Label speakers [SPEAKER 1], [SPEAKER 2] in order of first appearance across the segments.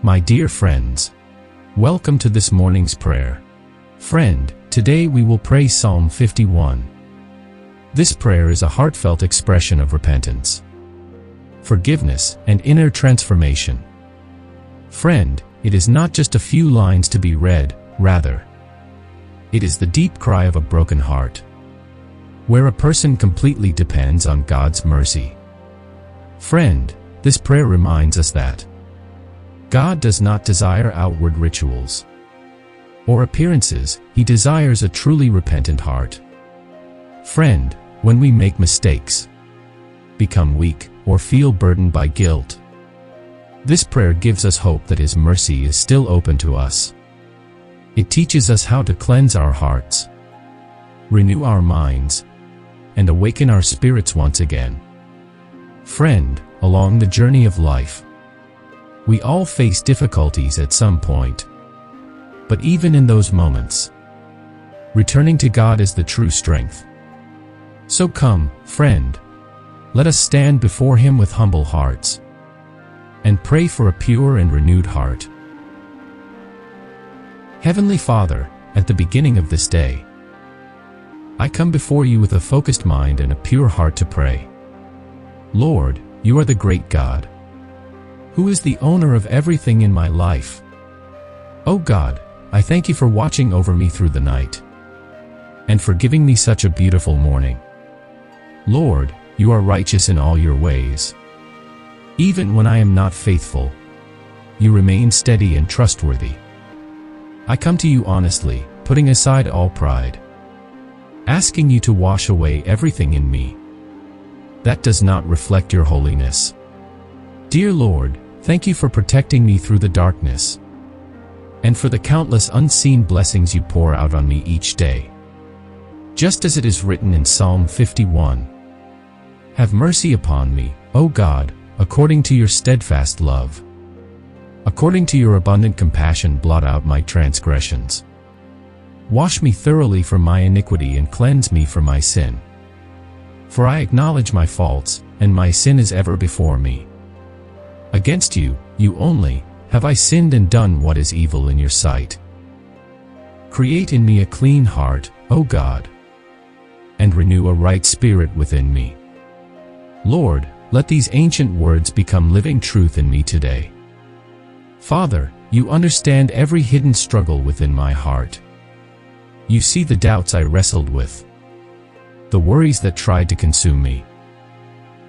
[SPEAKER 1] My dear friends, welcome to this morning's prayer. Friend, today we will pray Psalm 51. This prayer is a heartfelt expression of repentance, forgiveness, and inner transformation. Friend, it is not just a few lines to be read, rather, it is the deep cry of a broken heart, where a person completely depends on God's mercy. Friend, this prayer reminds us that God does not desire outward rituals or appearances. He desires a truly repentant heart. Friend, when we make mistakes, become weak, or feel burdened by guilt, this prayer gives us hope that His mercy is still open to us. It teaches us how to cleanse our hearts, renew our minds, and awaken our spirits once again. Friend, along the journey of life, we all face difficulties at some point. But even in those moments, returning to God is the true strength. So come, friend, let us stand before Him with humble hearts and pray for a pure and renewed heart. Heavenly Father, at the beginning of this day, I come before You with a focused mind and a pure heart to pray. Lord, You are the great God, who is the owner of everything in my life. Oh God, I thank You for watching over me through the night and for giving me such a beautiful morning. Lord, You are righteous in all Your ways. Even when I am not faithful, You remain steady and trustworthy. I come to You honestly, putting aside all pride, asking You to wash away everything in me that does not reflect Your holiness. Dear Lord, thank You for protecting me through the darkness and for the countless unseen blessings You pour out on me each day. Just as it is written in Psalm 51, have mercy upon me, O God, according to Your steadfast love. According to Your abundant compassion, blot out my transgressions. Wash me thoroughly from my iniquity and cleanse me from my sin. For I acknowledge my faults, and my sin is ever before me. Against You, You only, have I sinned and done what is evil in Your sight. Create in me a clean heart, O God, and renew a right spirit within me. Lord, let these ancient words become living truth in me today. Father, You understand every hidden struggle within my heart. You see the doubts I wrestled with, the worries that tried to consume me,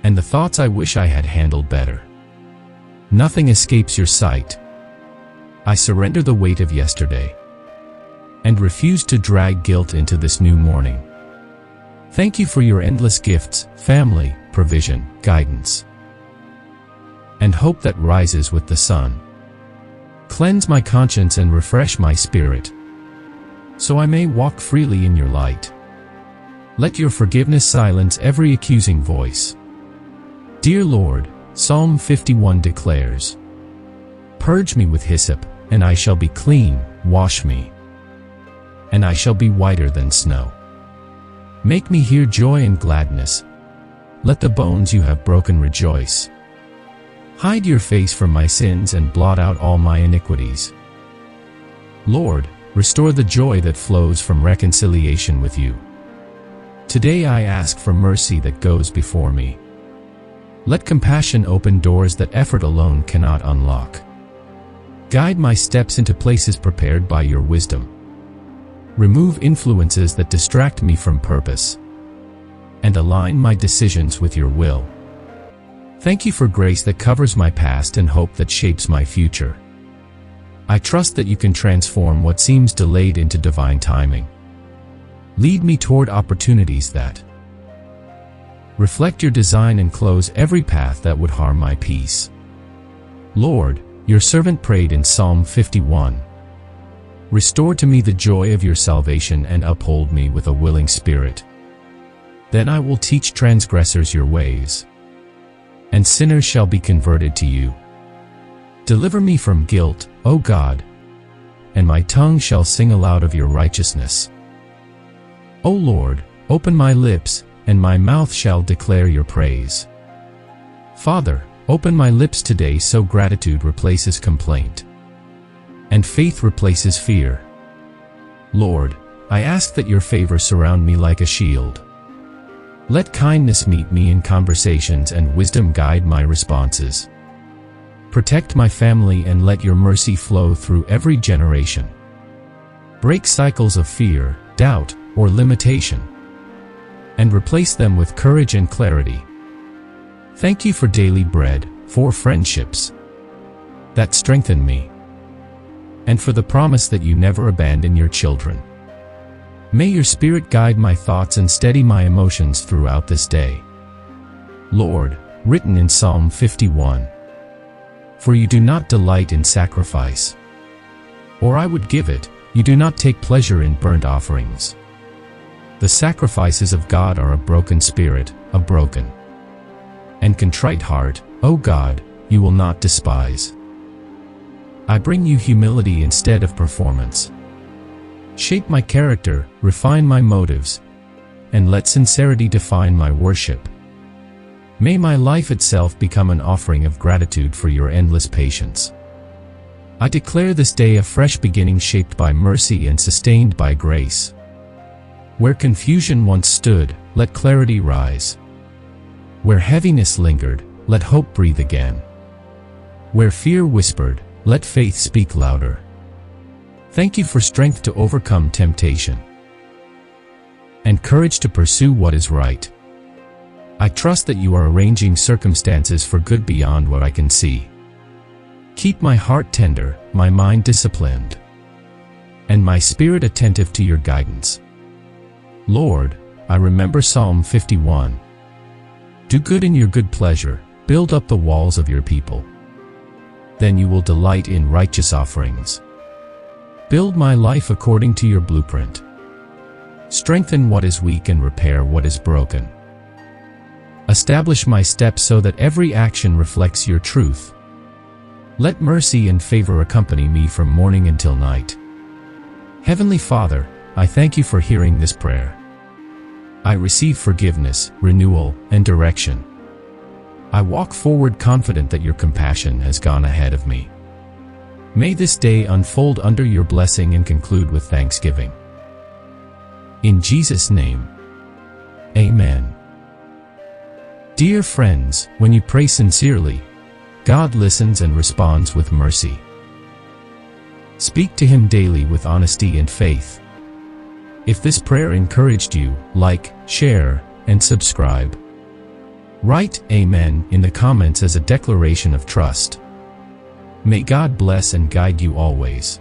[SPEAKER 1] and the thoughts I wish I had handled better. Nothing escapes Your sight. I surrender the weight of yesterday and refuse to drag guilt into this new morning. Thank You for Your endless gifts, family, provision, guidance, and hope that rises with the sun. Cleanse my conscience and refresh my spirit, so I may walk freely in Your light. Let Your forgiveness silence every accusing voice. Dear Lord, Psalm 51 declares, purge me with hyssop, and I shall be clean, wash me, and I shall be whiter than snow. Make me hear joy and gladness. Let the bones You have broken rejoice. Hide Your face from my sins and blot out all my iniquities. Lord, restore the joy that flows from reconciliation with You. Today I ask for mercy that goes before me. Let compassion open doors that effort alone cannot unlock. Guide my steps into places prepared by Your wisdom. Remove influences that distract me from purpose, and align my decisions with Your will. Thank You for grace that covers my past and hope that shapes my future. I trust that You can transform what seems delayed into divine timing. Lead me toward opportunities that reflect Your design and close every path that would harm my peace. Lord, Your servant prayed in Psalm 51. Restore to me the joy of Your salvation and uphold me with a willing spirit. Then I will teach transgressors Your ways, and sinners shall be converted to You. Deliver me from guilt, O God, and my tongue shall sing aloud of Your righteousness. O Lord, open my lips, and my mouth shall declare Your praise. Father, Open my lips today so gratitude replaces complaint, and faith replaces fear. Lord, I ask that your favor surround me like a shield. Let kindness meet me in conversations and wisdom guide my responses. Protect my family and let your mercy flow through every generation. Break cycles of fear, doubt, or limitation, and replace them with courage and clarity. Thank you for daily bread, for friendships that strengthen me, and for the promise that you never abandon your children. May your Spirit guide my thoughts and steady my emotions throughout this day. Lord, written in Psalm 51, for you do not delight in sacrifice, or I would give it. You do not take pleasure in burnt offerings. The sacrifices of God are a broken spirit, a broken and contrite heart, O God, you will not despise. I bring you humility instead of performance. Shape my character, refine my motives, and let sincerity define my worship. May my life itself become an offering of gratitude for your endless patience. I declare this day a fresh beginning shaped by mercy and sustained by grace. Where confusion once stood, let clarity rise. Where heaviness lingered, let hope breathe again. Where fear whispered, let faith speak louder. Thank you for strength to overcome temptation and courage to pursue what is right. I trust that you are arranging circumstances for good beyond what I can see. Keep my heart tender, my mind disciplined, and my spirit attentive to your guidance. Lord, I remember Psalm 51. Do good in your good pleasure, build up the walls of your people. Then you will delight in righteous offerings. Build my life according to your blueprint. Strengthen what is weak and repair what is broken. Establish my steps so that every action reflects your truth. Let mercy and favor accompany me from morning until night. Heavenly Father, I thank you for hearing this prayer. I receive forgiveness, renewal, and direction. I walk forward confident that your compassion has gone ahead of me. May this day unfold under your blessing and conclude with thanksgiving. In Jesus' name, Amen. Dear friends, when you pray sincerely, God listens and responds with mercy. Speak to Him daily with honesty and faith. If this prayer encouraged you, like, share, and subscribe. Write Amen in the comments as a declaration of trust. May God bless and guide you always.